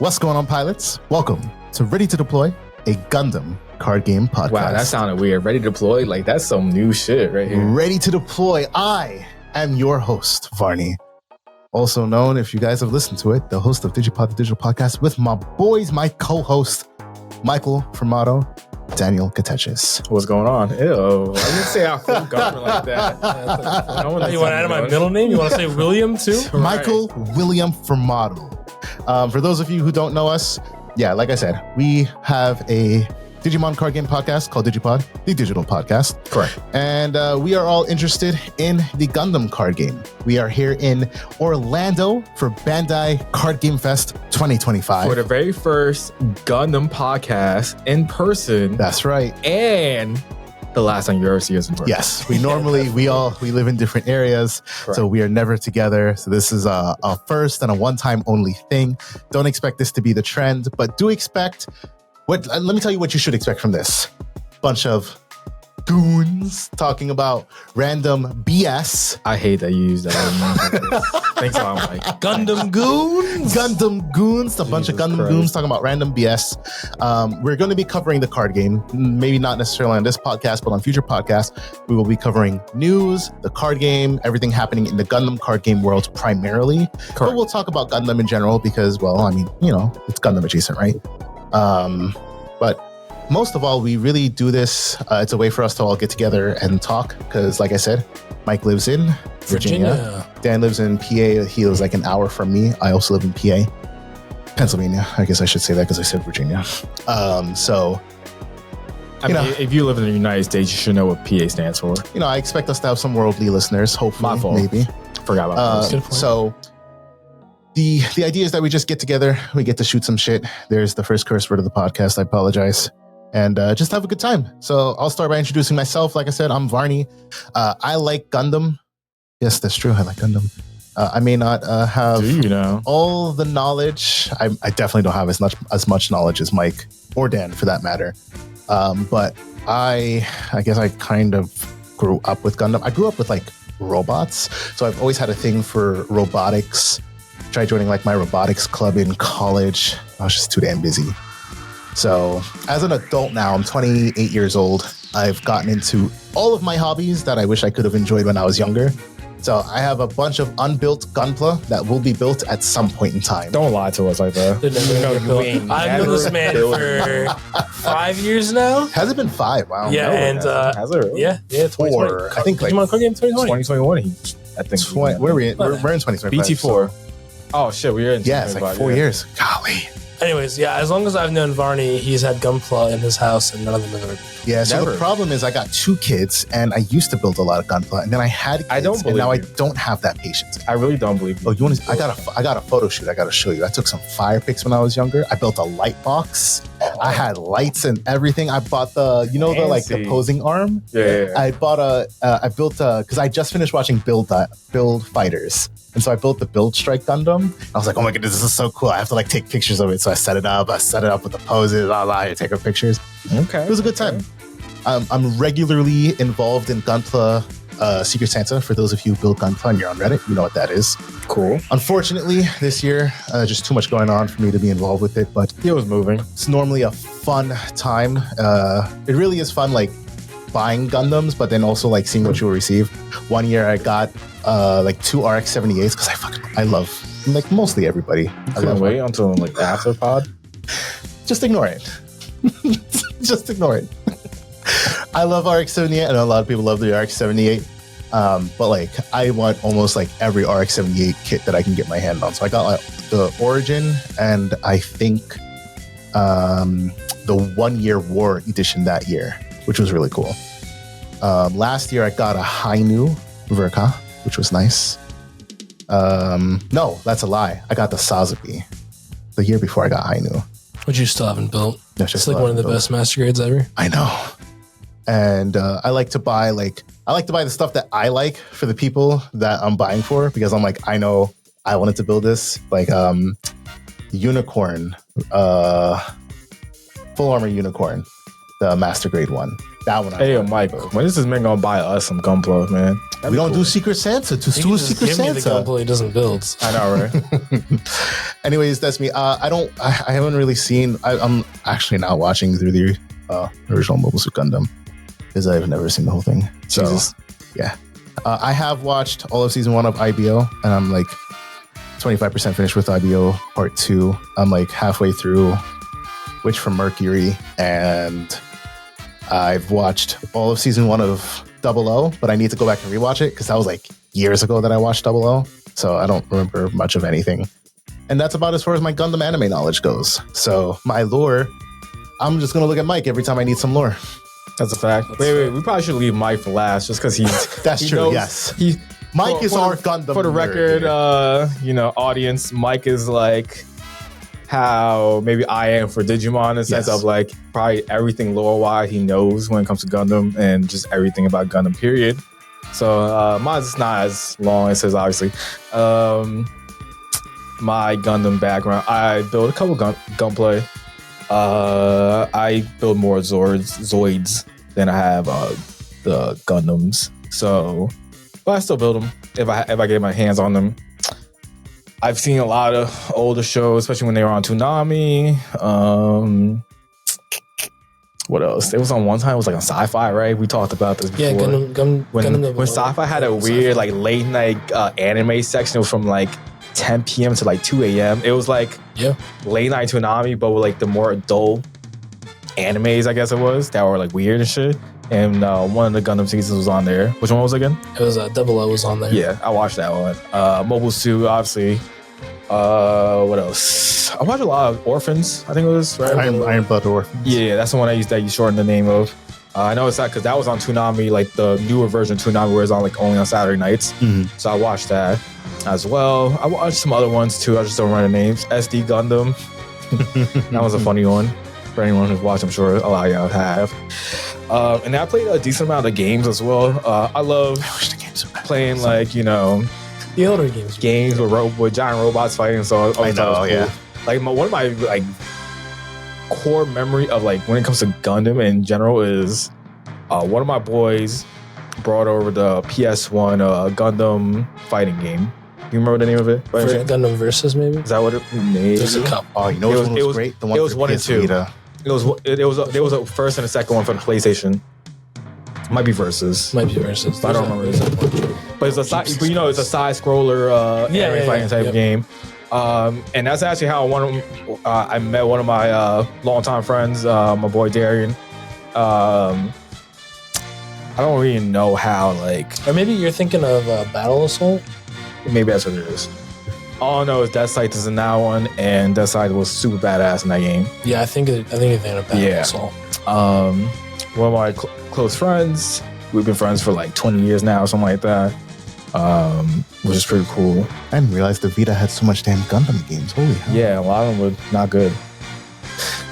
What's going on, pilots? Welcome to Ready to Deploy, a Gundam Card Game podcast. Wow, that sounded weird. Ready to Deploy? Like, that's some new shit right here. Ready to Deploy. I am your host, Varni. Also known, if you guys have listened to it, the host of DigiPod, the digital podcast, with my boys, my co-host, Michael Formato, Daniel Kateches. What's going on? Ew. I didn't say I full government like that. You want to add my middle name? You want to say William too? Michael William Formato. For those of you who don't know us, like I said, we have a Digimon card game podcast called DigiPod, the digital podcast. Correct. And we are all interested in the Gundam card game. We are here in Orlando for Bandai Card Game Fest 2025. For the very first Gundam podcast in person. That's right. And the last time you ever see us in person. Yes, we normally, we live in different areas, Correct. So we are never together. So this is a first and a one-time only thing. Don't expect this to be the trend, but do expect let me tell you what you should expect from this. Bunch of goons talking about random BS. I hate that you use that. Thanks a lot, Mike. Gundam Goons? Gundam goons, a bunch of Gundam Christ. goons talking about random BS. We're going to be covering the card game, maybe not necessarily on this podcast, but on future podcasts, we will be covering news, the card game, everything happening in the Gundam card game world primarily. Correct. But we'll talk about Gundam in general because, well, I mean, you know, it's Gundam adjacent, right? But most of all, we really do this. It's a way for us to all get together and talk because, like I said, Mike lives in Virginia. Dan lives in PA. He lives like an hour from me. I also live in PA. Pennsylvania. I guess I should say that because I said Virginia. I mean, if you live in the United States, you should know what PA stands for. You know, I expect us to have some worldly listeners, hopefully, My fault. maybe. Forgot about that. So the idea is that we just get together, we get to shoot some shit. There's the first curse word of the podcast. I apologize. And just have a good time. So I'll start by introducing myself. Like I said, I'm Varni. I like Gundam. Yes, that's true. I like Gundam. I may not have Do you know? all the knowledge. I definitely don't have as much knowledge as Mike or Dan, for that matter. But I guess I kind of grew up with Gundam. I grew up with like robots, so I've always had a thing for robotics. Tried joining like my robotics club in college. I was just too damn busy. So as an adult now, I'm 28 years old. I've gotten into all of my hobbies that I wish I could have enjoyed when I was younger. So I have a bunch of unbuilt Gunpla that will be built at some point in time. Don't lie to us like that. I've known this man for 5 years now. Has it been 5? Wow. Yeah, No. and Has it really? yeah, 2020. 4. I think like Digimon Card Game 2020. 2021. I think. 20, what are we in? We're in 2025. BT4. Oh shit, we're in. Yeah, it's like 4 years. Golly. Anyways, yeah, as long as I've known Varney, he's had Gunpla in his house, and none of them have ever. Yeah, so Never. the problem is I got 2 kids, and I used to build a lot of Gunpla, and then I had kids, I don't and believe now you. I don't have that patience. I really don't believe you. Oh, you want to? I got a photo shoot. I got to show you. I took some fire pics when I was younger. I built a light box. I had lights and everything. I bought the Fancy. posing arm. Yeah. I bought I built because I just finished watching Build Fighters. And so I built the Build Strike Gundam. I was like, oh my goodness, this is so cool. I have to like take pictures of it. So I set it up. With the poses, take her pictures. Okay. It was a good time. I'm regularly involved in Gunpla Secret Santa. For those of you who build Gunpla and you're on Reddit, you know what that is. Cool. Unfortunately, this year, just too much going on for me to be involved with it. But It was moving. it's normally a fun time. It really is fun, like buying Gundams, but then also like seeing what you'll receive. One year I got like 2 RX-78s because I love like mostly everybody. I Couldn't love wait until like after pod. Just ignore it. Just ignore it. I love RX-78. I know a lot of people love the RX-78. But like I want almost like every RX-78 kit that I can get my hand on. So I got like the Origin and I think the 1 year war edition that year, which was really cool. Last year I got a Hainu Verka, which was nice. No, that's a lie. I got the Sazabi the year before I got Hainu. Which you still haven't built. No, It's like one of the best master grades ever. I know. And I like to buy the stuff that I like for the people that I'm buying for because I'm like, I know I wanted to build this. Like Unicorn, Full Armor Unicorn, the master grade one. That one. Hey, Mike, when is this man gonna buy us some Gunpla, man? We don't do Secret Santa. To do Secret give me the Santa. Gunpla he doesn't build. I know, right? Anyways, that's me. I haven't really seen. I'm actually not watching through the original Mobile Suit Gundam because I've never seen the whole thing. So, Jesus. yeah. I have watched all of season 1 of IBO, and I'm like 25% finished with IBO part 2. I'm like halfway through Witch from Mercury, and I've watched all of season 1 of Double O, but I need to go back and rewatch it because that was like years ago that I watched Double O, so I don't remember much of anything. And that's about as far as my Gundam anime knowledge goes. So my lore, I'm just gonna look at Mike every time I need some lore. That's a fact. Wait. We probably should leave Mike for last, just because he's. That's true. Knows, yes. Mike is our Gundam. For the record, audience, Mike is like how maybe I am for Digimon in the sense of like probably everything lore-wise he knows when it comes to Gundam and just everything about Gundam, period. So mine's not as long as his, obviously. My Gundam background, I build a couple gunplay. I build more Zoids than I have the Gundams. So, but I still build them if I get my hands on them. I've seen a lot of older shows, especially when they were on Toonami. What else? It was on one time. It was like on Sci-Fi, right? We talked about this before. Yeah, Gundam. When Sci-Fi had a weird like late night anime section, it was from like 10 p.m. to like 2 a.m. It was like late night Toonami, but with like the more adult animes, I guess it was, that were like weird and shit. And one of the Gundam seasons was on there. Which one was it again? It was Double O was on there. Yeah, I watched that one. Mobile Suit, obviously. What else? I watched a lot of Orphans, I think it was, right? Iron Blood Orphans. Yeah, that's the one that you shortened the name of. I know it's that because that was on Toonami, like the newer version of Toonami, where it's on like only on Saturday nights. Mm-hmm. So I watched that as well. I watched some other ones too. I just don't remember the names. SD Gundam. That was a funny one. For anyone who's watched, I'm sure a lot of y'all have. And I played a decent amount of games as well. I wish the games were playing like, the older games with giant robots fighting. So I know, cool. Yeah. Like one of my like core memory of like when it comes to Gundam in general is one of my boys brought over the PS1 Gundam fighting game. You remember the name of it? Gundam Versus, maybe? Is that what it made? There's a couple. Oh, you know what was great? The one it was 1 and 2. There was a first and a second one for the PlayStation. Might be Versus. I don't remember. But it's a side, it's a side scroller anime fighting type game. And that's actually how I met one of my longtime friends, my boy Darian. I don't really know how, like, or maybe you're thinking of Battle Assault. Maybe that's what it is. All I know is Death Sight is in that one, and Death Sight was super badass in that game. Yeah, I think you're thinking of Battle Assault. One of my close friends, we've been friends for like 20 years now, something like that, which is pretty cool. I didn't realize the Vita had so much damn Gundam games. Holy hell. Yeah, a lot of them were not good.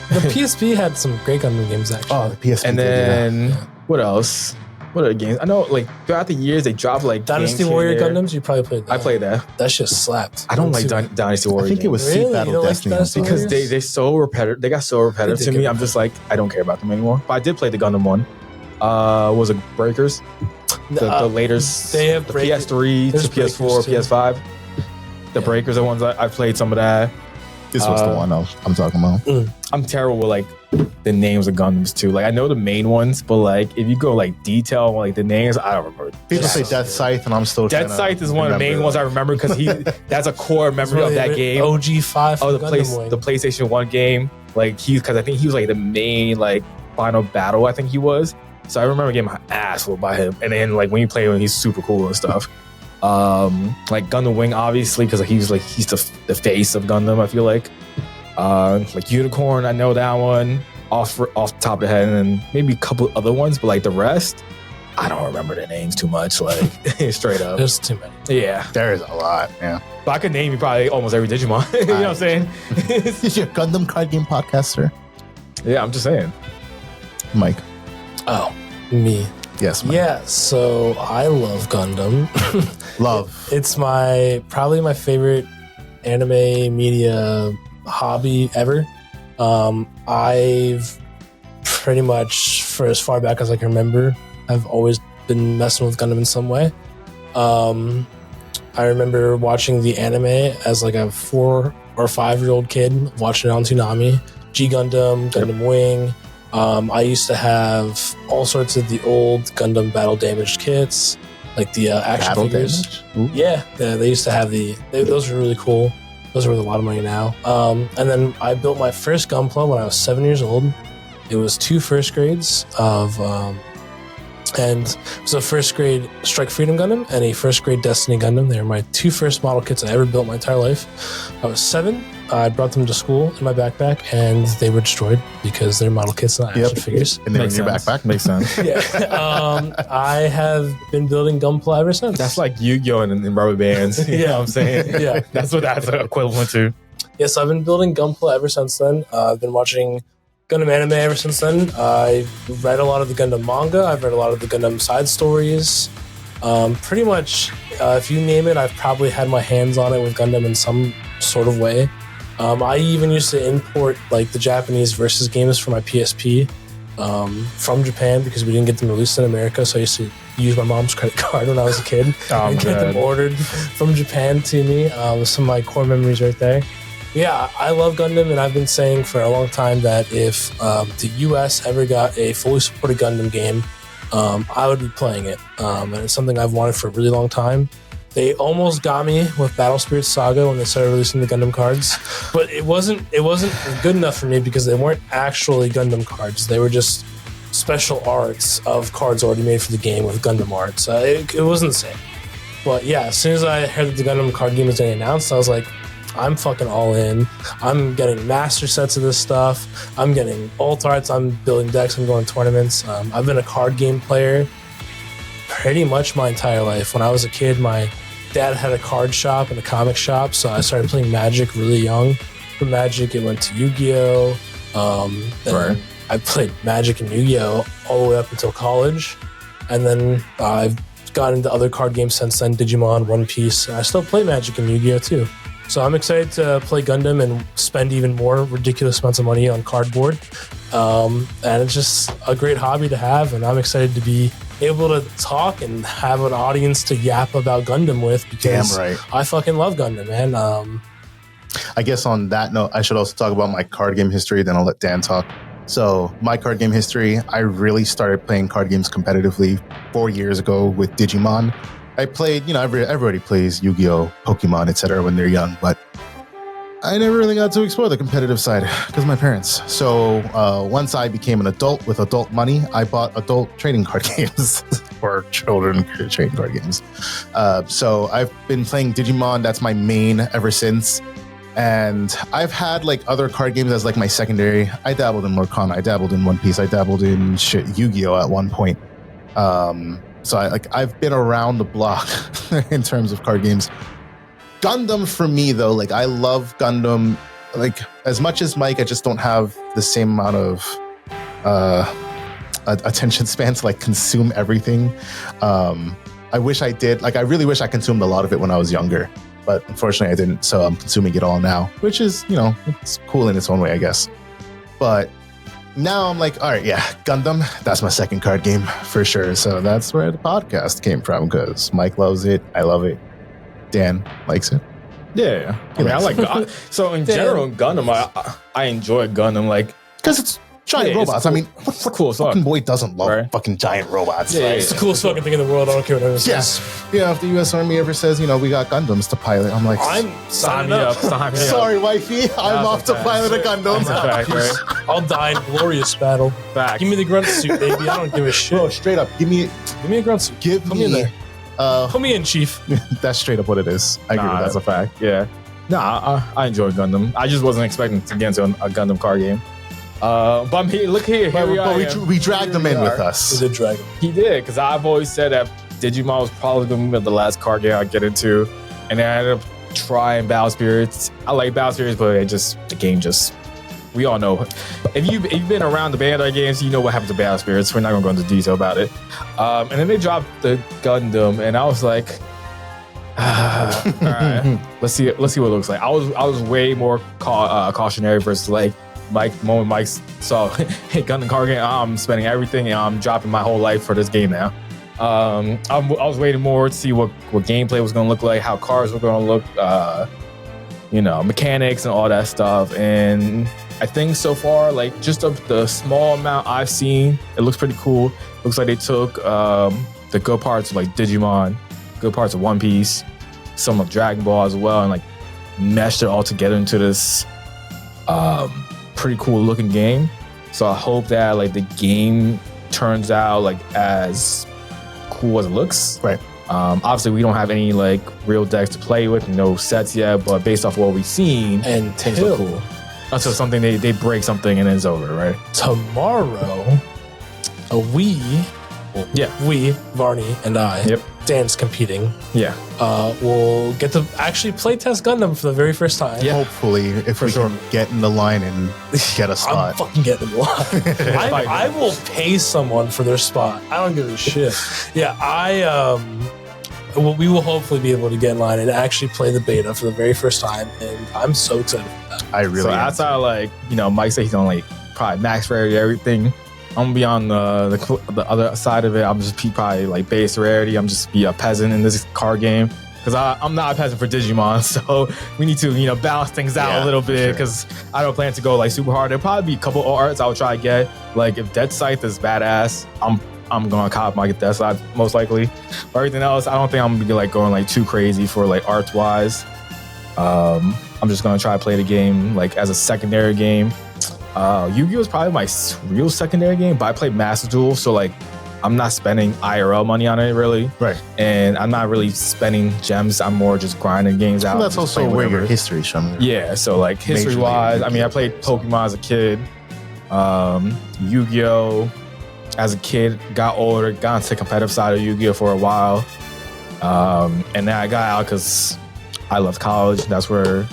The PSP had some great Gundam games, actually. Oh, the PSP. And then, what else? What other games? I know, like, throughout the years, they dropped, like, Dynasty Warrior Gundams? You probably played that. I played that. That shit slapped. I don't like Dynasty Warrior. I think it was Seed Battle Destiny. Because they're so repetitive. They got so repetitive to me. I'm just like, I don't care about them anymore. But I did play the Gundam one. Was it Breakers? The later, they have the PS3 to PS4, PS5. The Breakers are the ones I played some of that. This was the one I'm talking about. I'm terrible with like the names of Gundams too. Like I know the main ones, but like if you go like detail on like the names, I don't remember. People say Death Scythe, and I'm still Death Scythe is one of the main ones I remember because that's a core memory of that game. OG5. Oh, the PlayStation 1 game. Like because I think he was like the main like final battle. I think he was. So I remember getting my ass whooped by him. And then like when you play him, he's super cool and stuff. Like Gundam Wing, obviously, because he's the face of Gundam. I feel like Unicorn, I know that one off the top of the head, and then maybe a couple other ones, but like the rest, I don't remember their names too much. Like straight up, there's too many. Yeah, there is a lot. Yeah, but I could name you probably almost every Digimon. You know what I'm saying? Is your Gundam Card Game podcast, sir? Yeah, I'm just saying. Mike. Oh, me. Yes, Mike. Yeah, so I love Gundam. Love. It's probably my favorite anime media hobby ever. I've pretty much for as far back as I can remember. I've always been messing with Gundam in some way. I remember watching the anime as like a 4 or 5-year-old kid, watching it on Toonami. G Gundam, Gundam Wing. I used to have all sorts of the old Gundam battle damaged kits, like the action Battle figures. damage? Ooh. Yeah, they used to have those were really cool. Those are worth a lot of money now. And then I built my first Gunpla when I was 7 years old. It was 2 first grades of, and it was a first grade Strike Freedom Gundam and a first grade Destiny Gundam. They were my 2 first model kits I ever built my entire life. I was 7. I brought them to school in my backpack, and they were destroyed because they're model kits, not action figures. And they're in your backpack. Makes sense. Yeah. I have been building Gunpla ever since. That's like Yu-Gi-Oh! and rubber bands. You know what I'm saying? Yeah. That's what that's equivalent to. Yes, I've been building Gunpla ever since then. I've been watching Gundam anime ever since then. I've read a lot of the Gundam manga. I've read a lot of the Gundam side stories. Pretty much, if you name it, I've probably had my hands on it with Gundam in some sort of way. I even used to import like the Japanese versus games for my PSP from Japan because we didn't get them released in America. So I used to use my mom's credit card when I was a kid and get them ordered from Japan to me. Some of my core memories right there. Yeah, I love Gundam, and I've been saying for a long time that if the US ever got a fully supported Gundam game, I would be playing it. And it's something I've wanted for a really long time. They almost got me with Battle Spirit Saga when they started releasing the Gundam cards, but it wasn't good enough for me because they weren't actually Gundam cards. They were just special arts of cards already made for the game with Gundam arts. It wasn't the same. But yeah, as soon as I heard that the Gundam card game was getting announced, I was like, I'm fucking all in. I'm getting master sets of this stuff. I'm getting alt arts. I'm building decks. I'm going to tournaments. I've been a card game player pretty much my entire life. When I was a kid, my dad had a card shop and a comic shop, so I started playing Magic really young. From Magic, it went to Yu-Gi-Oh! Right. I played Magic and Yu-Gi-Oh! All the way up until college, and then I've gotten into other card games since then, Digimon, One Piece, and I still play Magic and Yu-Gi-Oh! Too. So I'm excited to play Gundam and spend even more ridiculous amounts of money on cardboard. And it's just a great hobby to have, and I'm excited to be able to talk and have an audience to yap about Gundam with because I fucking love Gundam, man. I guess on that note, I should also talk about my card game history, then I'll let Dan talk. So my card game history, I really started playing card games competitively 4 years ago with Digimon. I played, everybody plays Yu-Gi-Oh!, Pokemon, etc. when they're young, but I never really got to explore the competitive side because of my parents. So once I became an adult with adult money, I bought adult trading card games for children trading card games. So I've been playing Digimon. That's my main ever since. And I've had like other card games as like my secondary. I dabbled in Mortal Kombat. I dabbled in One Piece. I dabbled in Yu-Gi-Oh! At one point. So I've been around the block in terms of card games. Gundam for me though, like I love Gundam, like as much as Mike, I just don't have the same amount of attention span to like consume everything. I wish I did. Like I really wish I consumed a lot of it when I was younger, but unfortunately I didn't. So I'm consuming it all now, which is, it's cool in its own way, I guess. But now I'm like, all right, yeah, Gundam, that's my second card game for sure. So that's where the podcast came from because Mike loves it. I love it. Dan likes it. Yeah. I like so in general, Gundam, I enjoy Gundam, like because it's giant robots. Cool. I mean, what cool fucking boy doesn't love fucking giant robots? Yeah, it's the coolest fucking thing in the world. I don't care what anyone says. Yeah, if the U.S. Army ever says, we got Gundams to pilot, I'm like, sign me up. Sorry, wifey, I'm off to pilot a Gundam. Fact, right? I'll die in glorious battle. Back. Give me the grunt suit, baby. I don't give a shit. Bro, straight up, give me a grunt suit. Put me in there. Put me in, Chief. That's straight up what it is. I agree with that. That's a fact. Yeah. I enjoy Gundam. I just wasn't expecting to get into a Gundam card game. But I'm here. Look here. We dragged him in with us. We did drag him. He did, because I've always said that Digimon was probably going to be the last card game I'd get into, and then I ended up trying Battle Spirits. I like Battle Spirits, but the game just. We all know. If you've been around the Bandai games, you know what happened to Battle Spirits. We're not going to go into detail about it. And then they dropped the Gundam, and I was like, all right, let's see what it looks like. I was way more cautionary versus like moment Mike saw hey, Gundam Card Game, I'm spending everything and I'm dropping my whole life for this game now. I was waiting more to see what gameplay was going to look like, how cars were going to look, mechanics and all that stuff. And I think so far, like just of the small amount I've seen, it looks pretty cool. Looks like they took the good parts of like Digimon, good parts of One Piece, some of Dragon Ball as well, and like meshed it all together into this pretty cool looking game. So I hope that like the game turns out like as cool as it looks. Right. Obviously we don't have any like real decks to play with, no sets yet, but based off what we've seen, And things look cool. Until something they break something and it's over, right? tomorrow, we, Varni and I, Yep. Dan's competing, Yeah. will get to actually play test Gundam for the very first time. Yeah. Hopefully, if we can get in the line and get a I'm spot. fucking getting in line. I will pay someone for their spot. I don't give a shit. Yeah, we will hopefully be able to get in line and actually play the beta for the very first time, and I'm so excited for that. I really So am. outside of like, Mike said he's on like probably max rarity, everything. I'm gonna be on the other side of it. I'm just probably like base rarity. I'm just be a peasant in this card game because I'm not a peasant for Digimon. So we need to balance things out a little bit because I don't plan to go like super hard. There'll probably be a couple arts I'll try to get. Like if Dead Scythe is badass, I'm gonna cop my Dead Scythe most likely. But everything else, I don't think I'm gonna be like going like too crazy for like arts wise. I'm just gonna try to play the game like as a secondary game. Yu-Gi-Oh is probably my real secondary game, but I play Master Duel, so like I'm not spending IRL money on it really, Right. and I'm not really spending gems. I'm more just grinding games out. Well, that's just also playing where your whatever. history's from. Yeah, so like history wise, I mean, I played Pokemon as a kid, Yu-Gi-Oh as a kid, got older, got into the competitive side of Yu-Gi-Oh for a while, and then I got out because I left college. That's where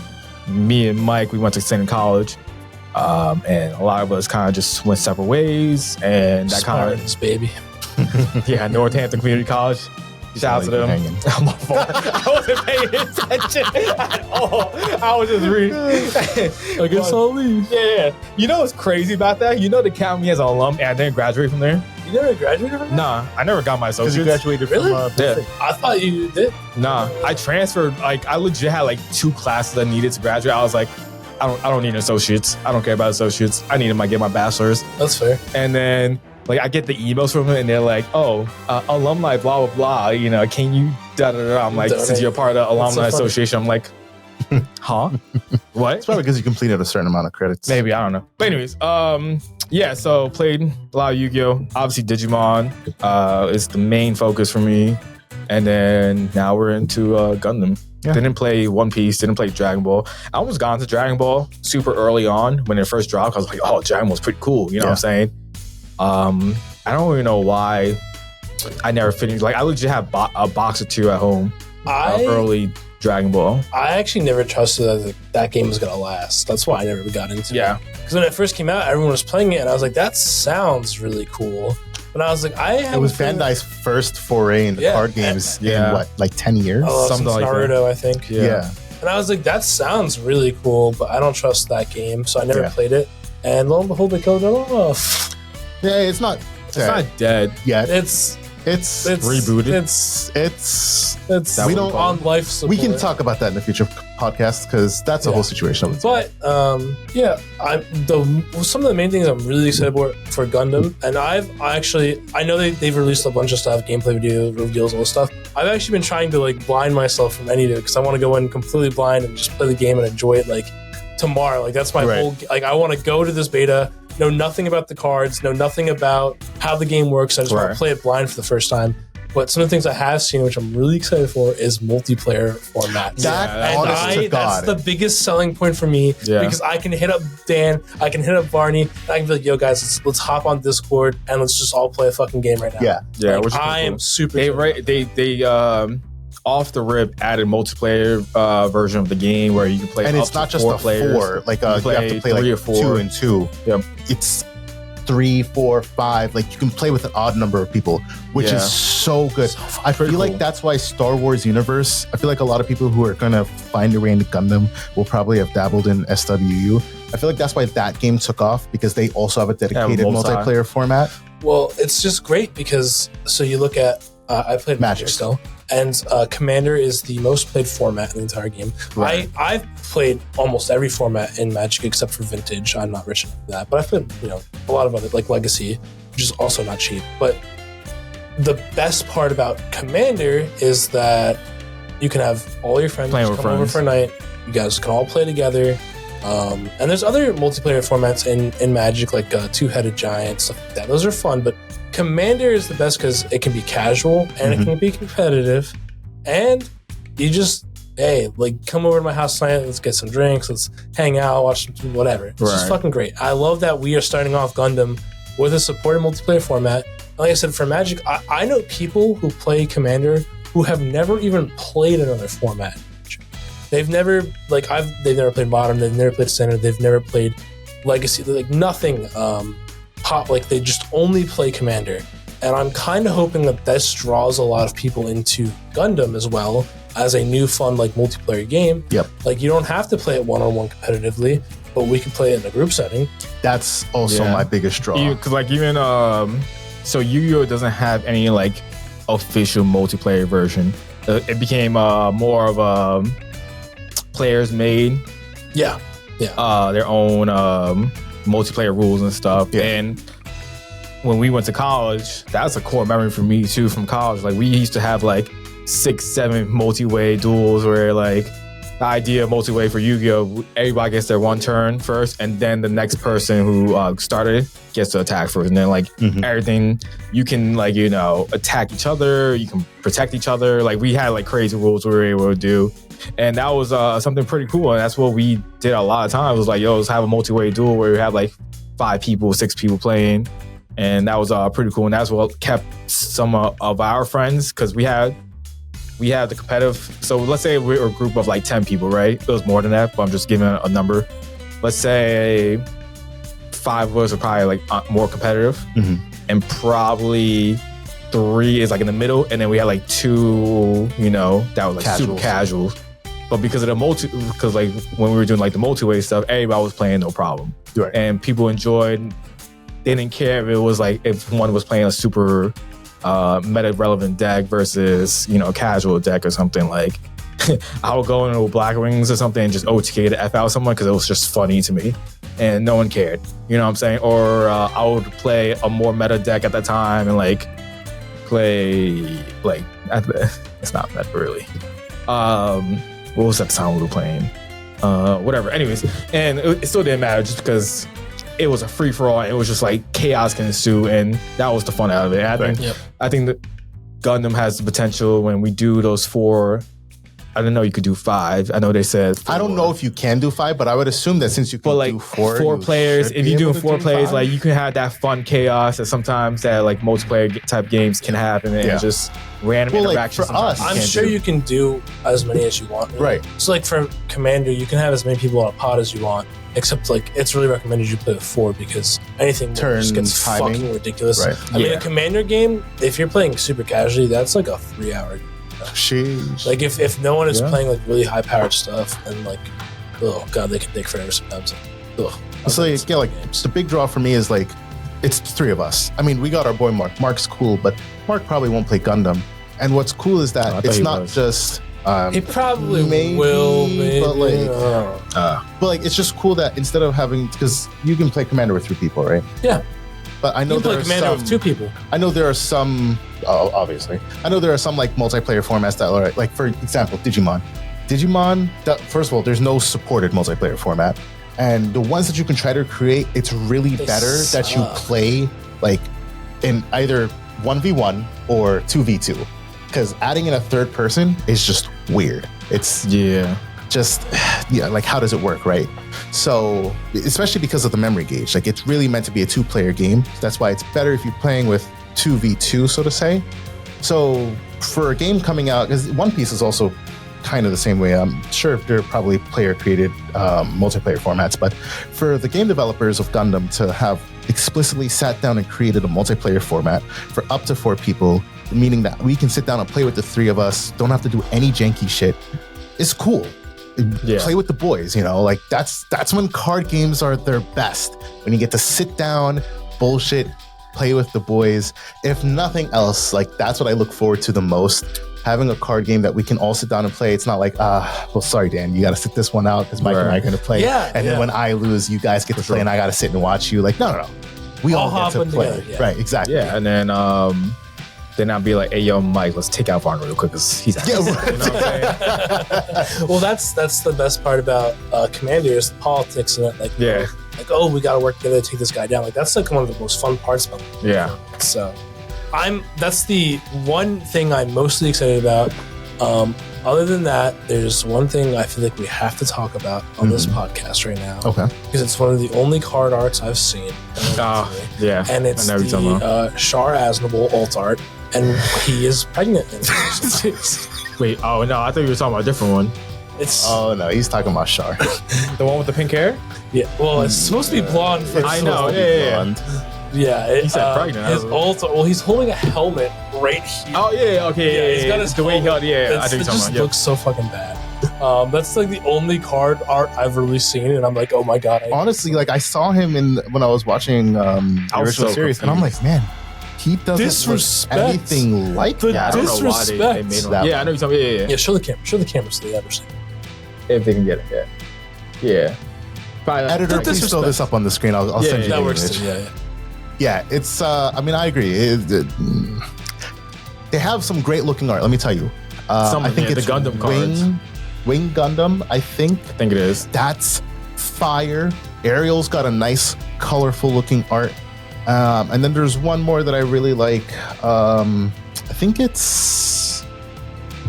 me and Mike, we went to the same college. And a lot of us kind of just went separate ways, and that kind Spartans, baby. of Northampton Community College. Shout out to them. I'm my fault. I wasn't paying attention at all. I was just reading. I guess I'll leave. Yeah. You know what's crazy about that? They count me as an alum, and I didn't graduate from there. You never graduated from that? Nah, I never got my Because you associates. graduated Really? from Yeah. I thought you did. Nah, I transferred. Like, I legit had like 2 classes I needed to graduate. I was like, I don't need associates. I don't care about associates. I need to get my bachelor's. That's fair. And then like I get the emails from them and they're like, alumni, blah, blah, blah. Can you da da da? I'm like, Donate. since you're part of the alumni so funny. association, I'm like, huh? What? It's probably because you completed a certain amount of credits. Maybe, I don't know. But anyways, so played a lot of Yu-Gi-Oh! Obviously Digimon is the main focus for me. And then now we're into Gundam. Yeah. Didn't play One Piece, didn't play Dragon Ball. I almost got into Dragon Ball super early on when it first dropped. I was like, oh, Dragon Ball's pretty cool. You know what I'm saying? I don't even know why I never finished. Like, I legit have a box or 2 at home of early Dragon Ball. I actually never trusted that game was going to last. That's why I never got into it. Yeah. Because when it first came out, everyone was playing it, and I was like, that sounds really cool. But I was like, It was Bandai's first foray into card games in what, like 10 years? Something like Naruto, that. I think. Yeah. And I was like, that sounds really cool, but I don't trust that game, so I never played it. And lo and behold, they killed it off. Yeah, it's not dead yet. It's rebooted. It's we don't on life support. We can talk about that in a future podcast because that's a whole situation. But some of the main things I'm really excited for Gundam, and I know they've released a bunch of stuff, gameplay video reveals, all this stuff. I've actually been trying to like blind myself from any of it because I want to go in completely blind and just play the game and enjoy it like tomorrow. Like that's my whole like I want to go to this beta, know nothing about the cards, know nothing about how the game works. I just want to play it blind for the first time. But some of the things I have seen, which I'm really excited for, is multiplayer formats. That's the biggest selling point for me because I can hit up Dan, I can hit up Varni, and I can be like, "Yo, guys, let's hop on Discord and let's just all play a fucking game right now." Yeah. Like, I am super. They off the rip added multiplayer version of the game where you can play, and up it's not to just 4 a players. 4. Like you have to play 3 like or 4. 2 and 2. Yep. It's 3, 4, 5. Like, you can play with an odd number of people, which is so good. I feel like that's why Star Wars universe, I feel like a lot of people who are going to find their way into Gundam will probably have dabbled in SWU. I feel like that's why that game took off, because they also have a dedicated multiplayer format. Well, it's just great because, so you look at, I played Magic still, and Commander is the most played format in the entire game. Right. I've played almost every format in Magic except for Vintage. I'm not rich enough for that, but I've played, a lot of other, like Legacy, which is also not cheap. But the best part about Commander is that you can have all your friends come over for a night. You guys can all play together. And there's other multiplayer formats in Magic, like Two-Headed Giant, stuff like that. Those are fun, but Commander is the best because it can be casual and it can be competitive. And you just, come over to my house tonight, let's get some drinks, let's hang out, watch some, whatever. It's just fucking great. I love that we are starting off Gundam with a supported multiplayer format. Like I said, for Magic, I know people who play Commander who have never even played another format. They've never they've never played Modern, they've never played Standard, they've never played Legacy, like nothing they just only play Commander. And I'm kind of hoping that this draws a lot of people into Gundam as well as a new fun multiplayer game. Yep. Like, you don't have to play it one-on-one competitively, but we can play it in a group setting. That's also my biggest draw. Because even so Yu-Gi-Oh doesn't have any official multiplayer version. It became more of a players made their own multiplayer rules and stuff. And when we went to college, that's a core memory for me too from college. Like, we used to have 6, 7 multi-way duels where the idea of multi-way for Yu-Gi-Oh, everybody gets their one turn first, and then the next person who started gets to attack first, and then everything, you can attack each other, you can protect each other. We had crazy rules we were able to do, and that was something pretty cool. And that's what we did a lot of times. It was let's have a multi-way duel where we have 5 people, 6 people playing, and that was pretty cool. And that's what kept some of our friends, because we had the competitive. So let's say we're a group of 10 people, right? It was more than that, but I'm just giving a number. Let's say 5 of us are probably more competitive, and probably 3 is in the middle, and then we had 2, that was super casual. But because of the when we were doing the multi-way stuff, everybody was playing no problem, right? And people enjoyed. They didn't care if it was if one was playing a super meta relevant deck versus a casual deck or something. I would go into Black Wings or something and just OTK the F out someone because it was just funny to me, and no one cared. You know what I'm saying? Or I would play a more meta deck at the time and play it's not meta really. What was that time we were playing? Whatever. Anyways, and it still didn't matter just because it was a free for all. It was just chaos can ensue, and that was the fun out of it. I think that Gundam has the potential when we do those 4. I don't know. You could do 5. I know they said 4. I don't know if you can do 5, but I would assume that since you can do 4, 4 players. If you're doing 4 players, you can have that fun chaos that sometimes that multiplayer type games can happen, and just random interactions. For us, I'm sure you can do as many as you want. Really. Right. So for Commander, you can have as many people on a pod as you want. Except it's really recommended you play with 4 because anything just gets fucking ridiculous. Right. I mean, a Commander game, if you're playing super casually, that's a 3-hour game. Sheesh. If no one is playing really high powered stuff, and oh god, they can take forever sometimes. So the big draw for me is it's 3 of us. I mean, we got our boy Mark. Mark's cool, but Mark probably won't play Gundam. And what's cool is that it's not just. He probably will, maybe. But it's just cool that instead of having, because you can play Commander with 3 people, right? Yeah. But I know you can play Commander with 2 people. I know there are some, obviously. I know there are some multiplayer formats that are for example, Digimon. First of all, there's no supported multiplayer format, and the ones that you can try to create, it's really better that you play in either 1v1 or 2v2. Because adding in a third person is just weird. It's how does it work, right? So especially because of the memory gauge, it's really meant to be a 2-player game. That's why it's better if you're playing with 2v2, so to say. So for a game coming out, because One Piece is also kind of the same way. I'm sure there are probably player-created multiplayer formats, but for the game developers of Gundam to have explicitly sat down and created a multiplayer format for up to 4 people, meaning that we can sit down and play with the 3 of us, don't have to do any janky shit, is cool. Yeah. Play with the boys, you know, like that's when card games are their best. When you get to sit down, bullshit, play with the boys. If nothing else, like that's what I look forward to the most. Having a card game that we can all sit down and play. It's not like, well, sorry, Dan, you got to sit this one out because Mike and I are going to play. Yeah, and then when I lose, you guys get to play and I got to sit and watch you. Like, no. We all get to play. Together, yeah. Right, exactly. Yeah, and then I'll be like, hey, yo, Mike, let's take out Varni real quick because he's Yeah, you know what I'm saying? Well, that's the best part about Commander is the politics in it. Like, Yeah. like, oh, we got to work together to take this guy down. Like, that's like one of the most fun parts about it. Yeah. So, that's the one thing I'm mostly excited about. Other than that, there's one thing I feel like we have to talk about on this podcast right now. Okay. Because it's one of the only card arts I've seen. Yeah. And it's I know what you're talking about. the Char Aznable alt art, and he is pregnant. In Wait, oh no, I thought you were talking about a different one. it's Oh, no, he's talking about Char. The one with the pink hair? yeah. Well, it's supposed to be blonde. For I know, yeah. Yeah, He said pregnant. His alt. Well, he's holding a helmet right here. Oh yeah, okay, He's got his the way he held, helmet. yeah, I know It what you're just talking about. looks so fucking bad. That's like the only card art I've really seen, and I'm like, oh my god. Honestly, like I saw him when I was watching the I was original so series, and I'm like, man, he doesn't Disrespect. look anything like The that. I don't know why they Disrespect. made him. That Yeah, I know what you're talking about. Yeah. Yeah, show the camera. Show the camera so they understand. If they can get it, yeah. Probably, Editor, The please throw disrespect. this up on the screen. I'll Yeah, send you That the works image. too. Yeah. Yeah, it's. I mean, I agree. They have some great looking art. Let me tell you. I think the it's Gundam cards. Wing Gundam. I think I think it is. that's fire. Ariel's got a nice, colorful looking art. And then there's one more that I really like. I think it's.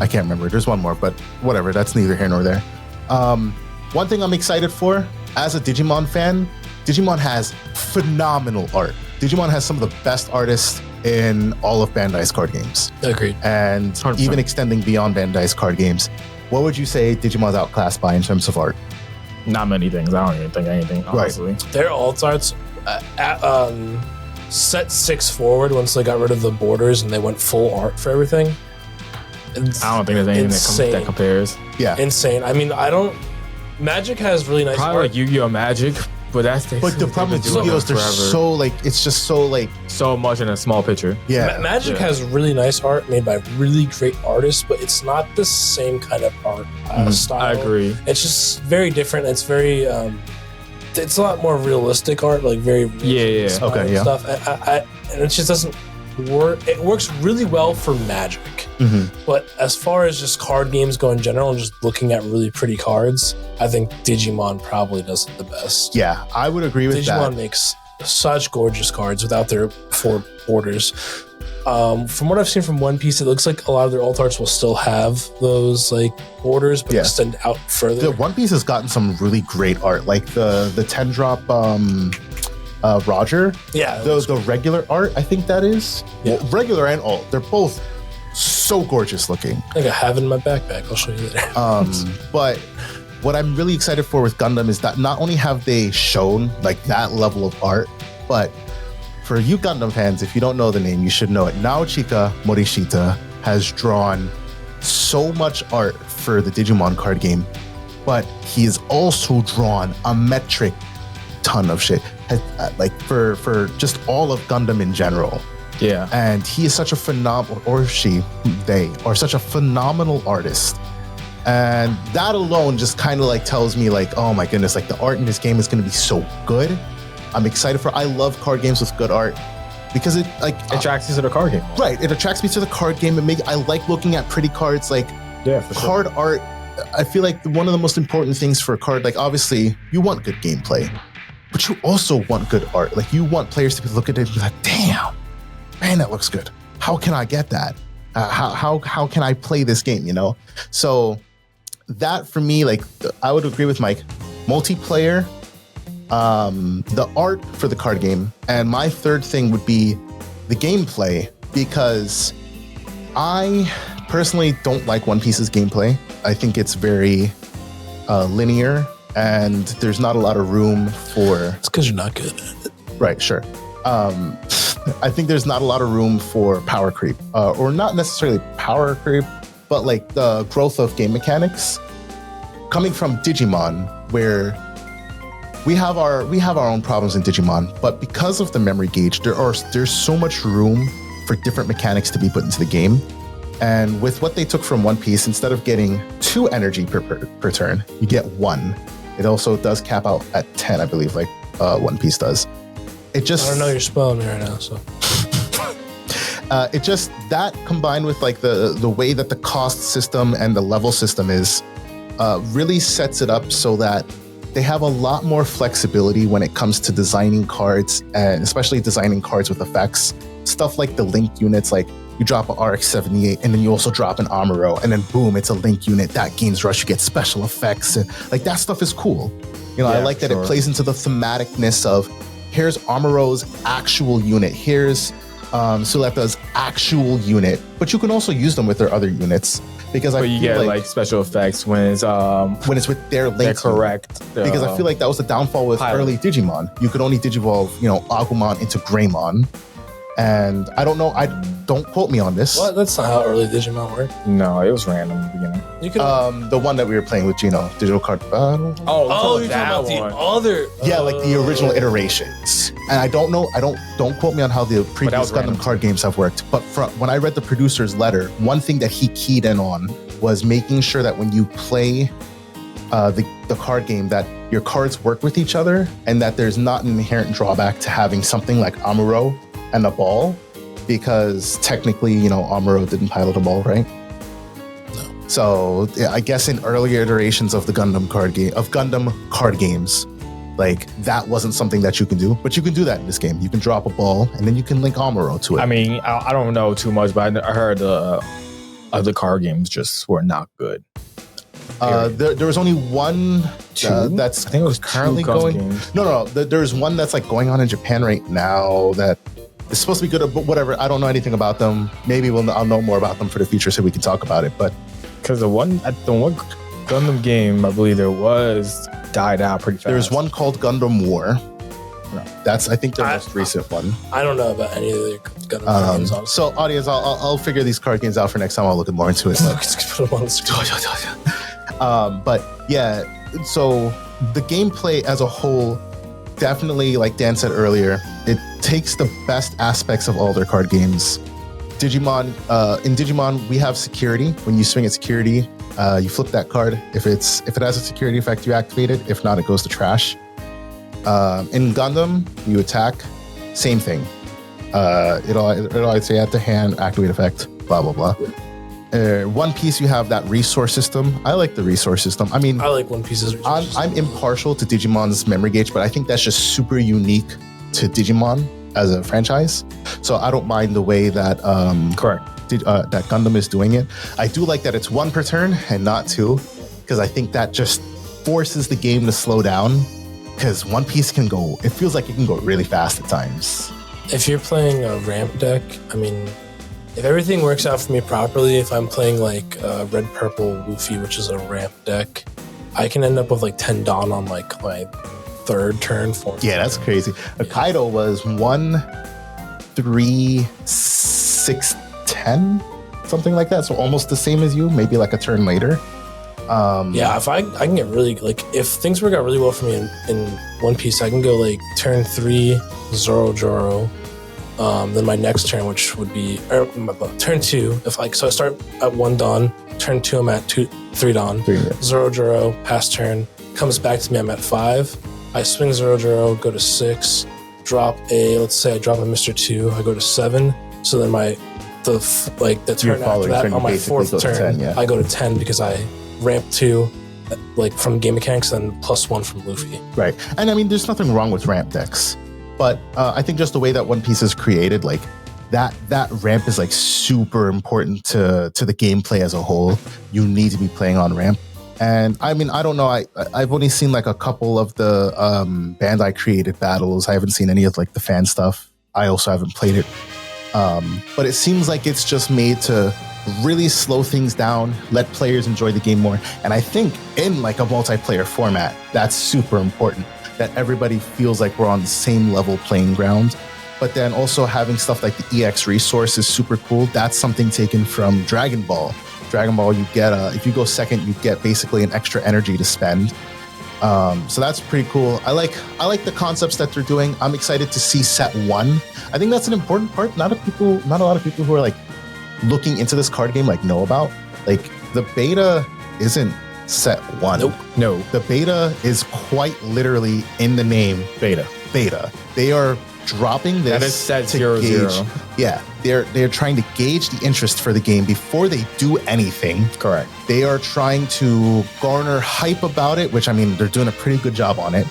I can't remember. There's one more, but whatever. That's neither here nor there. One thing I'm excited for as a Digimon fan, Digimon has phenomenal art. Digimon has some of the best artists in all of Bandai's card games. Agreed. And 100%. even extending beyond Bandai's card games. What would you say Digimon's outclassed by in terms of art? Not many things. I don't even think anything, honestly. Their alt arts set 6 forward once they got rid of the borders and they went full art for everything. It's I don't think there's anything insane. that compares. Yeah. Insane. I mean, Magic has really nice Probably art. like Yu-Gi-Oh! Magic, but that's But the problem with Yu-Gi-Oh! They're so like, it's just so like, so much in a small picture. yeah. Magic Yeah. has really nice art made by really great artists, but it's not the same kind of art style. I agree. It's just very different. It's very, it's a lot more realistic art, like very Yeah. Okay, yeah. stuff. And it just doesn't work. It works really well for Magic, Mhm. but as far as just card games go in general, and just looking at really pretty cards, I think Digimon probably does it the best. Yeah, I would agree with Digimon that. makes such gorgeous cards without their 4 borders. From what I've seen from One Piece, it looks like a lot of their alt arts will still have those like borders, but Yeah. extend out further. The One Piece has gotten some really great art, like the 10 drop Roger. Yeah, The regular art, I think that is. Yeah. Well, regular and alt. They're both so gorgeous looking. I think I have it in my backpack. I'll show you later. But what I'm really excited for with Gundam is that not only have they shown like that level of art, but for you Gundam fans, if you don't know the name, you should know it. Naochika Morishita has drawn so much art for the Digimon card game, but he has also drawn a metric ton of shit, like for just all of Gundam in general. Yeah. And he is such a phenomenal, or she, they are such a phenomenal artist. And that alone just kind of like tells me like, oh my goodness, like the art in this game is going to be so good. I'm excited I love card games with good art because it like Attracts you to the card game. right. It attracts me to the card game. I like looking at pretty cards, like Yeah, for sure. card art. I feel like one of the most important things for a card, like obviously you want good gameplay, but you also want good art. Like you want players to look at it and be like, damn, man, that looks good. How can I get that? How can I play this game? You know? So that for me, like I would agree with Mike. Multiplayer, the art for the card game, and my third thing would be the gameplay, because I personally don't like One Piece's gameplay. I think it's very linear, and there's not a lot of room for. It's because you're not good at it. Right, sure. I think there's not a lot of room for power creep, or not necessarily power creep, but like the growth of game mechanics coming from Digimon, where we have our own problems in Digimon, but because of the memory gauge, there's so much room for different mechanics to be put into the game. And with what they took from One Piece, instead of getting 2 energy per turn, you get 1. It also does cap out at 10, I believe, like One Piece does. It just, I don't know, you're spelling me right now, so. It just, that combined with like the way that the cost system and the level system is, really sets it up so that they have a lot more flexibility when it comes to designing cards, and especially designing cards with effects. Stuff like the link units, like you drop an RX-78 and then you also drop an Amuro, and then boom, it's a link unit that gains rush, you get special effects, and like that stuff is cool. You know, I like that it plays into the thematicness of here's Amuro's actual unit, here's Suleta's actual unit, but you can also use them with their other units, because I you feel get like special effects when it's with their link. Correct. Because I feel like that was the downfall with early Digimon. You could only digivolve, Agumon into Greymon. And I don't know, don't quote me on this. What? That's not how early Digimon worked. No, it was random in the beginning. You could. The one that we were playing with Gino, Digital Card Battle. Oh, you're talking about the other. Yeah, like the original iterations. And I don't know, don't quote me on how the previous Gundam card games have worked. But when I read the producer's letter, one thing that he keyed in on was making sure that when you play the card game, that your cards work with each other, and that there's not an inherent drawback to having something like Amuro and a ball, because technically, Amuro didn't pilot a ball, right? No. So I guess in earlier iterations of the Gundam card games, like that wasn't something that you can do, but you can do that in this game. You can drop a ball and then you can link Amuro to it. I mean, I don't know too much, but I heard the other card games just were not good. There was only one that's I think it was currently going. Games. No. There's one that's like going on in Japan right now that is supposed to be good, but whatever. I don't know anything about them. Maybe I'll know more about them for the future so we can talk about it. But because the one Gundam game, I believe there was died out pretty fast. There's one called Gundam War. No. That's I think the most recent one. I don't know about any of the Gundam games. Honestly. So audience, I'll figure these card games out for next time. I'll look more into it. Put them on the screen. But yeah, so the gameplay as a whole, definitely, like Dan said earlier, it takes the best aspects of all their card games. In Digimon, we have security. When you swing at security, you flip that card. If it has a security effect, you activate it. If not, it goes to trash. In Gundam, you attack, same thing. It'll say at the hand, activate effect, blah blah blah. One Piece, you have that resource system. I like the resource system. I mean, I like One Piece's resource system. I'm impartial to Digimon's memory gauge, but I think that's just super unique to Digimon as a franchise. So I don't mind the way that that Gundam is doing it. I do like that it's 1 per turn and not 2, because I think that just forces the game to slow down, because One Piece it feels like it can go really fast at times. If you're playing a ramp deck, I mean, if everything works out for me properly, if I'm playing like Red Purple Luffy, which is a ramp deck, I can end up with like 10 Dawn on like my 3rd turn, 4th. Yeah, that's crazy. Kaido was 1, 3, 6, 10, something like that. So almost the same as you, maybe like a turn later. Yeah, if I can get really, like, if things work out really well for me in One Piece, I can go like turn 3, Zoro Joro. Then my next turn, which would be turn 2. So I start at 1 Dawn, turn 2 I'm at 3 Dawn. 3, yeah. Zoro Joro, pass turn, comes back to me, I'm at 5. I swing Zoro Joro, go to 6, let's say I drop a Mr. 2, I go to 7. So then the turn after that, on my 4th turn, 10, yeah. I go to 10 because I ramp 2, like from game mechanics, and +1 from Luffy. Right. And I mean, there's nothing wrong with ramp decks. But I think just the way that One Piece is created, like that ramp is like super important to the gameplay as a whole. You need to be playing on ramp. And I mean, I don't know. I've only seen like a couple of the Bandai created battles. I haven't seen any of like the fan stuff. I also haven't played it. But it seems like it's just made to really slow things down, let players enjoy the game more. And I think in like a multiplayer format, that's super important, that everybody feels like we're on the same level playing ground. But then also having stuff like the EX resource is super cool. That's something taken from Dragon Ball. Dragon Ball, you get if you go second, you get basically an extra energy to spend. So that's pretty cool. I like the concepts that they're doing. I'm excited to see set 1. I think that's an important part. Not a lot of people who are like looking into this card game like know about. Like the beta isn't set 1. Nope. No. The beta is quite literally in the name beta. They are dropping this that is set to 0, gauge. 0. Yeah, they're trying to gauge the interest for the game before they do anything. Correct. They are trying to garner hype about it, which I mean they're doing a pretty good job on it.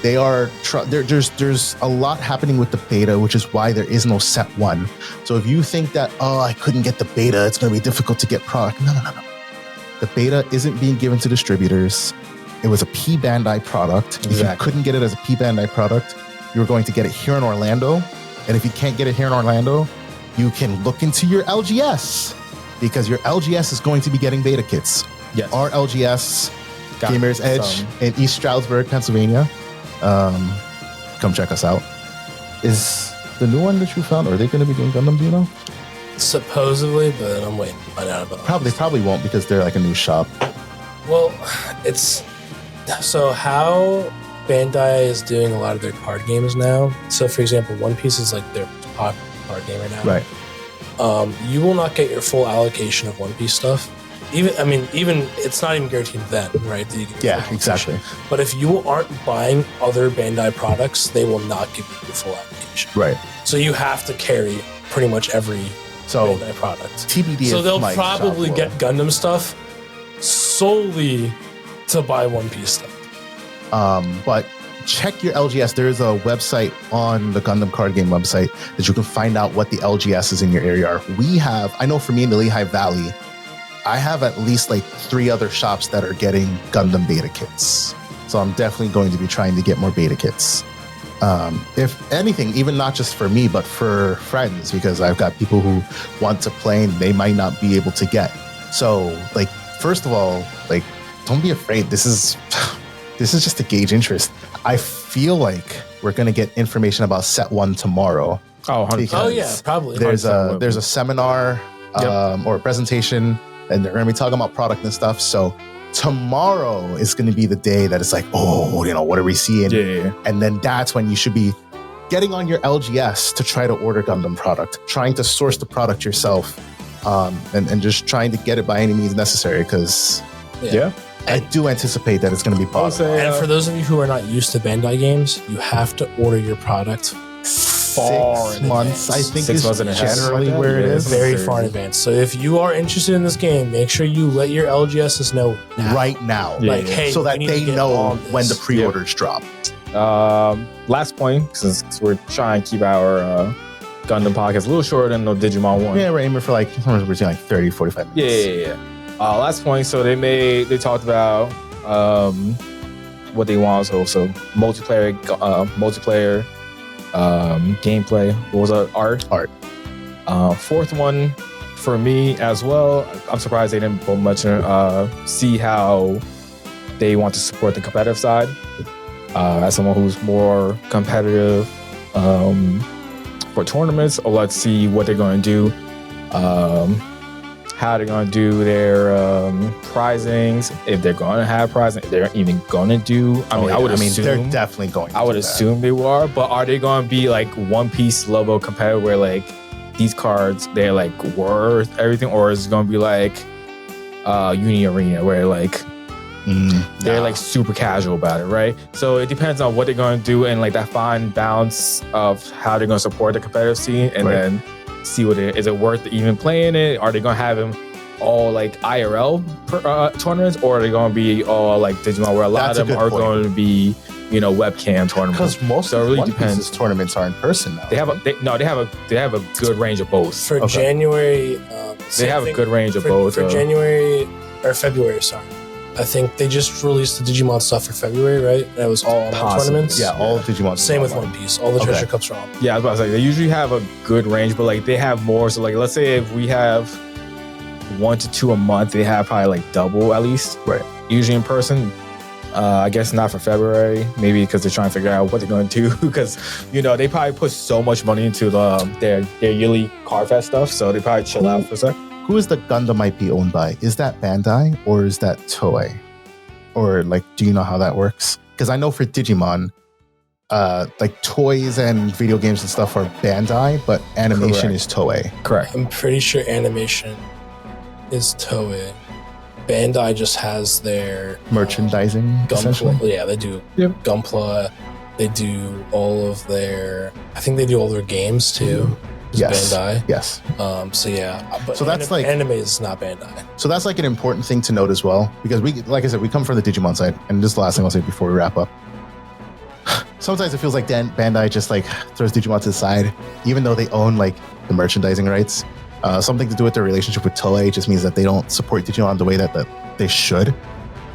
They are there's a lot happening with the beta, which is why there is no set 1. So if you think that I couldn't get the beta, it's going to be difficult to get product. No. The beta isn't being given to distributors. It was a P Bandai product. Exactly. If you couldn't get it as a P Bandai product, you were going to get it here in Orlando. And if you can't get it here in Orlando, you can look into your LGS, because your LGS is going to be getting beta kits. Yes. Our LGS, Got Gamers Edge some. in East Stroudsburg, Pennsylvania. Come check us out. Is the new one that you found, are they going to be doing Gundam, do you know? Supposedly, but I'm waiting to find out about it. They probably won't, because they're like a new shop. Well, it's so how Bandai is doing a lot of their card games now. So, for example, One Piece is like their popular card game right now. Right. You will not get your full allocation of One Piece stuff. Even it's not even guaranteed then, right? That you get Yeah, full exactly. allocation. But if you aren't buying other Bandai products, they will not give you your full allocation. Right. So you have to carry pretty much every So Bandai product. TBD. So if they'll Mike probably shop get will. Gundam stuff solely to buy One Piece stuff. But check your LGS. There is a website on the Gundam Card Game website that you can find out what the LGSs in your area are. I know for me in the Lehigh Valley, I have at least like 3 other shops that are getting Gundam beta kits. So I'm definitely going to be trying to get more beta kits. If anything, even not just for me, but for friends, because I've got people who want to play and they might not be able to get. So like, first of all, like, don't be afraid. This is just to gauge interest. I feel like we're going to get information about set 1 tomorrow. Oh, 100%. Oh yeah, probably. There's a seminar or a presentation, and they're going to be talking about product and stuff. So tomorrow is going to be the day that it's like, what are we seeing? Yeah. And then that's when you should be getting on your LGS to try to order Gundam product, trying to source the product yourself, and just trying to get it by any means necessary, because Yeah. I do anticipate that it's going to be possible. And for those of you who are not used to Bandai games, you have to order your product far 6 in months, I advance. think, 6 is months in advance. generally Yeah, where it it's is. Very far in advance. So if you are interested in this game, make sure you let your LGSs know now. Right now. Yeah. Like, hey, So that we need they to get know on when the this. pre-orders drop. Last point, since we're trying to keep our Gundam podcast a little shorter than the Digimon one. Yeah, we're aiming for like, somewhere between like 30, 45 minutes. Yeah. Last point. So they talked about what they want. So multiplayer gameplay. What was it? Art. Fourth one for me as well. I'm surprised they didn't put much see how they want to support the competitive side. As someone who's more competitive for tournaments, let's see what they're going to do. How they're going to do their prizings, if they're going to have prizing, if they're even going to do. I would assume they're definitely going to I would do that. assume they are, but are they going to be like One Piece level competitive where like these cards, they're like worth everything, or is it going to be like Uni Arena where like they're like super casual about it, right? So it depends on what they're going to do and like that fine balance of how they're going to support the competitive scene, and then see what is it worth even playing it? Are they going to have them all like IRL tournaments, or are they going to be all like Digimon where a lot That's a of them good are point. going to be, webcam tournaments? Because most So it of really One depends. Piece's tournaments are in person now. They have a good range of both. For Okay. January, They have a good range of both. For January or February, sorry. I think they just released the Digimon stuff for February, right? That was all online Possibly. tournaments. Yeah, all Digimon. Same with One Piece. All the Okay. treasure cups are on. Yeah, I was about to say they usually have a good range, but like they have more. So like, let's say if we have 1 to 2 a month. They have probably like double at least. Right. Usually in person. I guess not for February, maybe because they're trying to figure out what they're going to do. Because they probably put so much money into their yearly Card Fest stuff, so they probably chill out for a sec. Who is the Gundam IP owned by? Is that Bandai or is that Toei? Or like, do you know how that works? Because I know for Digimon, like toys and video games and stuff are Bandai, but animation is Toei. Correct. I'm pretty sure animation is Toei. Bandai just has their Merchandising, essentially. Gunpla. Yeah, they do Gunpla. They do all of their. I think they do all their games too. Yes. Bandai. Yes. So yeah, but So that's like anime is not Bandai. So that's like an important thing to note as well, because we, like I said, we come from the Digimon side, and this is the last thing I'll say before we wrap up. Sometimes it feels like Bandai just like throws Digimon to the side, even though they own like the merchandising rights. Something to do with their relationship with Toei just means that they don't support Digimon the way that they should.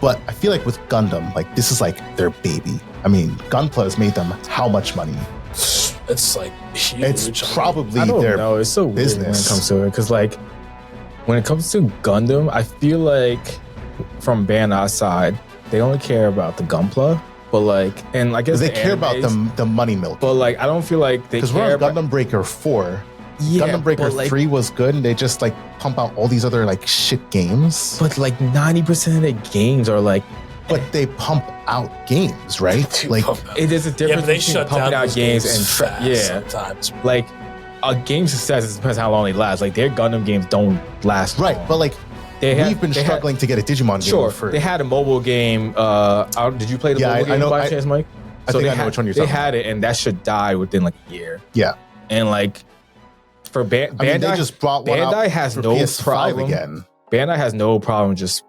But I feel like with Gundam, like this is like their baby. I mean, Gunpla has made them how much money? It's like huge. It's probably I don't their know. It's so weird when it business. comes to it, because like when it comes to Gundam, I feel like from Bandai's side, they only care about the Gunpla, but like, and I guess they care about the money milk. But like, I don't feel like they Because care we're on about Gundam Breaker 4. Yeah, Gundam Breaker but, like, 3 was good, and they just like pump out all these other like shit games. But like 90% of the games are like, But they pump out games, right? Like it is a Yeah, difference but they between shut pumping down out those games and fast sometimes. like a game's success depends how long they last. Like their Gundam games don't last right, long. but like we've been struggling to get a Digimon game. Sure, for they had a mobile game. Did you play the mobile game by chance, Mike? I think I know which one you're talking about. They had it, and that should die within like a year. Yeah, and like for Bandai, I mean, they just brought one Bandai out has for no PS5 problem again. Bandai has no problem just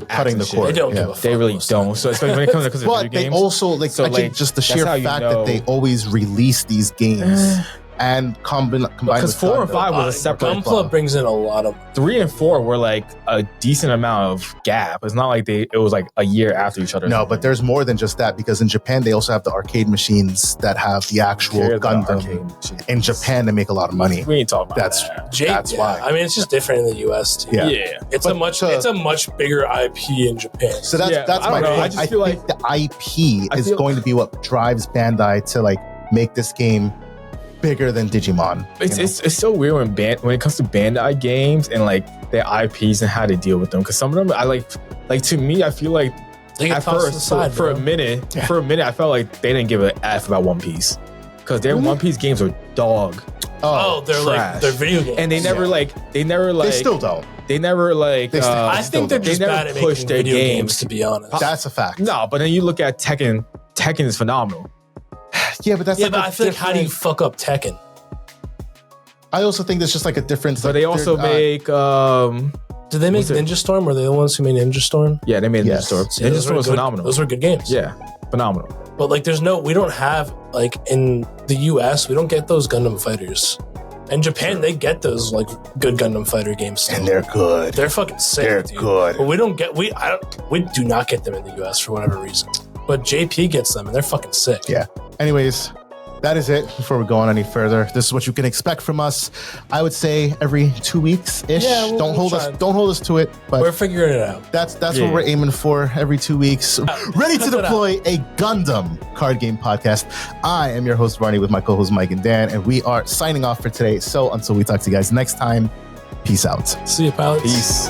Cutting the cord. They don't Yeah. give a fuck. They really most of the don't. time. So especially when it comes to video But they games. also like So, I think like, just the that's sheer how you fact know- that they always release these games and combine because with 4 and Gundam. 5 was a separate. Gunpla brings in a lot of. 3 and 4 were like a decent amount of gap. It's not like it was like a year after each other. No, but there's more than just that, because in Japan they also have the arcade machines that have the actual Gundam. In Japan, they make a lot of money. We ain't talking about That's that. That's why. I mean, it's just different in the US too. Yeah. It's But it's a much bigger IP in Japan. So that's Yeah, that's I my don't know. point. I just feel think the IP is going to be what drives Bandai to like make this game bigger than Digimon. It's so weird when it comes to Bandai games and like their IPs and how they deal with them. Because some of them, I like to me, I feel like They get at tossed to the first side, for a bro. minute, I felt like they didn't give a F about One Piece because their One Piece games are dog. Oh, they're like trash. they're video games, And they never they still don't. they never like They still- I think they're they just never bad at push making their video games. games. To be honest, That's a fact. no, but then you look at Tekken. Tekken is phenomenal. Yeah, but that's yeah, like but a I feel like how do you different- fuck up Tekken? I also think there's just like a difference. But they also make Did they make What's it? Ninja Storm? Were they the ones who made Ninja Storm? yeah, they made Yes. Ninja Storm. See, Ninja those Storm were was good- phenomenal. Those were good games. Yeah, phenomenal. But like, we don't have like in the US, we don't get those Gundam fighters. In Japan, they get those like good Gundam fighter games. Still. and they're good. They're fucking sick. They're dude. good. But we do not get them in the US for whatever reason. But JP gets them, and they're fucking sick. Yeah. Anyways, that is it. Before we go on any further, this is what you can expect from us. I would say every 2 weeks ish. Yeah, we'll don't hold try. us to it. But We're figuring it out. that's Yeah. what we're aiming for every 2 weeks. Ready to cut that deploy a Gundam card game podcast. I am your host, Varni, with my co-hosts Mike and Dan, and we are signing off for today. So until we talk to you guys next time, peace out. See you, pilots. Peace.